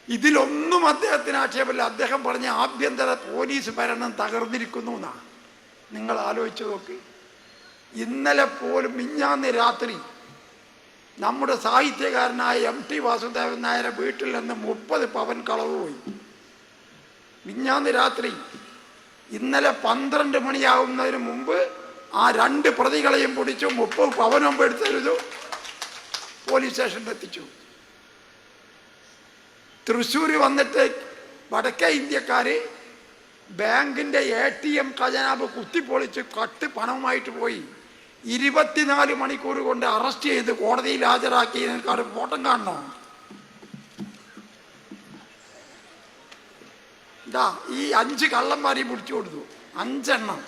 ഇതിലൊന്നും അദ്ദേഹത്തിന് ആക്ഷേപമില്ല. അദ്ദേഹം പറഞ്ഞ ആഭ്യന്തര പോലീസ് ഭരണം തകർന്നിരിക്കുന്നു എന്നാണ്. നിങ്ങൾ ആലോചിച്ച് നോക്ക്. ഇന്നലെ പോലും മിഞ്ഞാന്ന് രാത്രി നമ്മുടെ സാഹിത്യകാരനായ MT വാസുദേവൻ നായരെ വീട്ടിൽ നിന്ന് 30 പവൻ കളവ് പോയി. മിഞ്ഞാന്ന് രാത്രി. ഇന്നലെ 12 മണിയാവുന്നതിന് മുമ്പ് ആ 2 പ്രതികളെയും പിടിച്ചു. 30 പവനും എടുത്തെഴുതു പോലീസ് സ്റ്റേഷനിൽ എത്തിച്ചു. തൃശ്ശൂർ വന്നിട്ട് വടക്കേ ഇന്ത്യക്കാര് ബാങ്കിന്റെ ATM ഖജനാവ് കുത്തിപ്പൊളിച്ച് കട്ട് പണവുമായിട്ട് പോയി. 24 മണിക്കൂർ കൊണ്ട് അറസ്റ്റ് ചെയ്ത് കോടതിയിൽ ഹാജരാക്കി. ഫോട്ടം കാണണോ? ഇതാ ഈ 5 കള്ളന്മാരെയും പിടിച്ചു കൊടുത്തു. 5 എണ്ണം.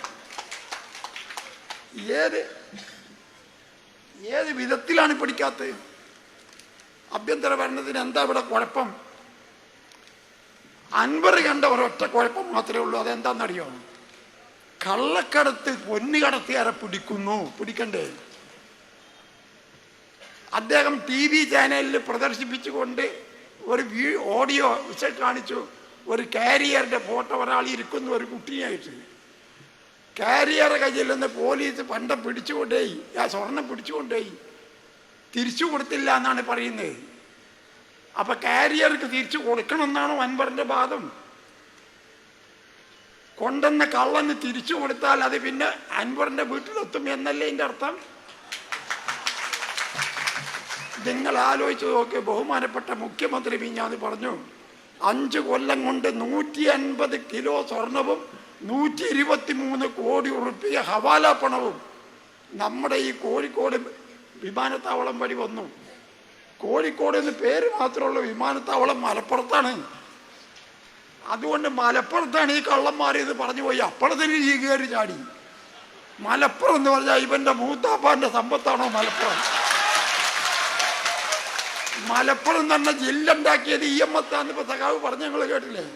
ഏത് വിധത്തിലാണ് പിടിക്കാത്തത്? ആഭ്യന്തര ഭരണത്തിന് എന്താ ഇവിടെ കുഴപ്പം? അൻവർ കണ്ട ഒരൊറ്റ കുഴപ്പം മാത്രമേ ഉള്ളൂ. അതെന്താണെന്നറിയോ? കള്ളക്കടത്ത് പൊന്നു കടത്തുകാരെ പിടിക്കണ്ടേ? അദ്ദേഹം TV ചാനലിൽ പ്രദർശിപ്പിച്ചുകൊണ്ട് ഒരു ഓഡിയോ വിഷയം കാണിച്ചു. ഒരു കാരിയറിന്റെ ഫോട്ടോ ഒരാൾ ഇരിക്കുന്നു, ഒരു കുട്ടിയായിട്ട്. കാരിയറെ കയ്യിൽ നിന്ന് പോലീസ് പണ്ടം പിടിച്ചുകൊണ്ടേയി, ആ സ്വർണം പിടിച്ചുകൊണ്ടേയി. തിരിച്ചു കൊടുത്തില്ല എന്നാണ് പറയുന്നത്. അപ്പൊ കാരിയർക്ക് തിരിച്ചു കൊടുക്കണമെന്നാണോ അൻവറിന്റെ വാദം? കൊണ്ടെന്ന കള്ളന് തിരിച്ചു കൊടുത്താൽ അത് പിന്നെ അൻവറിന്റെ വീട്ടിലെത്തും എന്നല്ലേ ഇതിന്റെ അർത്ഥം? നിങ്ങൾ ആലോചിച്ച് നോക്ക്. ബഹുമാനപ്പെട്ട മുഖ്യമന്ത്രി മിഞ്ഞാന്ന് പറഞ്ഞു 5 കൊല്ലം കൊണ്ട് 150 കിലോ സ്വർണവും 123 കോടി ഉറുപ്പിക ഹവാല പണവും നമ്മുടെ ഈ കോഴിക്കോട് വിമാനത്താവളം വഴി വന്നു. കോഴിക്കോട് എന്ന് പേര് മാത്രമുള്ള വിമാനത്താവളം മലപ്പുറത്താണ്. അതുകൊണ്ട് മലപ്പുറത്താണ് ഈ കള്ളന്മാർ ഇത് പറഞ്ഞു പോയി. അപ്പുറത്തിന് ഈ കയറി ചാടി. മലപ്പുറം എന്ന് പറഞ്ഞാൽ ഇവന്റെ മൂത്താപ്പാന്റെ സമ്പത്താണോ മലപ്പുറം? മലപ്പുറം തന്നെ ജില്ല ഉണ്ടാക്കിയത് EMS ഇപ്പൊ സഖാവ് പറഞ്ഞ ഞങ്ങൾ കേട്ടില്ലേ?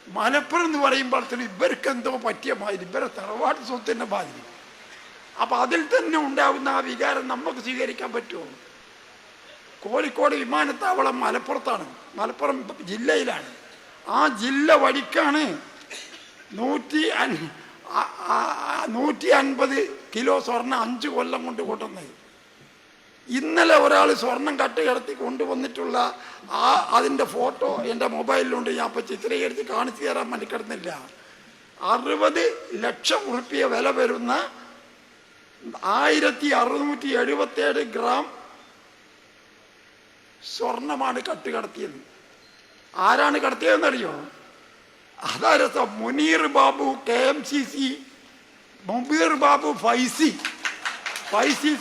മലപ്പുറം എന്ന് പറയുമ്പോഴത്തേന് ഇവർക്ക് എന്തോ പറ്റിയ മാതിരി, ഇവരെ തറവാട്ട് സ്വത്തിന്റെ മാതിരി. അപ്പൊ അതിൽ തന്നെ ഉണ്ടാകുന്ന ആ വികാരം നമുക്ക് സ്വീകരിക്കാൻ പറ്റുമോ? കോഴിക്കോട് വിമാനത്താവളം മലപ്പുറത്താണ്, മലപ്പുറം ജില്ലയിലാണ്. ആ ജില്ല വഴിക്കാണ് 150 കിലോ സ്വർണം 5 കൊല്ലം കൊണ്ട് കൊണ്ടുവന്നത്. ഇന്നലെ ഒരാൾ സ്വർണം കട്ടുകിടത്തി കൊണ്ടുവന്നിട്ടുള്ള അതിൻ്റെ ഫോട്ടോ എൻ്റെ മൊബൈലിലുണ്ട്. ഞാൻ ഇപ്പോൾ ചിത്രീകരിച്ച് കാണിച്ചു തരാൻ മടിക്കിടന്നില്ല. 60 ലക്ഷം ഉറുപ്പിക വില വരുന്ന 1677 ഗ്രാം സ്വർണമാണ് കട്ടുകടത്തിയത്. ആരാണ് കടത്തിയതെന്നറിയോ? അതാ രസം. മുനീർ ബാബു, KMCC, മുബീർ ബാബു, ഫൈസി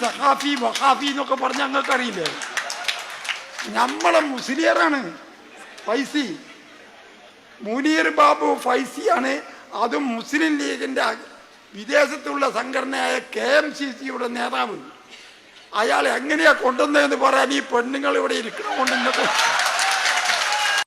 സഖാഫി വഖാഫി എന്നൊക്കെ പറഞ്ഞ ഞങ്ങൾക്കറിയില്ലേ? നമ്മളെ മുസ്ലിയറാണ് ഫൈസി. മുനീർ ബാബു ഫൈസിയാണ്. അതും മുസ്ലിം ലീഗിന്റെ വിദേശത്തുള്ള സംഘടനയായ KMCCയുടെ നേതാവ്. അയാൾ എങ്ങനെയാ കൊണ്ടുവന്നതെന്ന് പറയാൻ ഈ പെണ്ണുങ്ങൾ ഇവിടെ ഇരിക്കണമുണ്ടെന്നൊക്കെ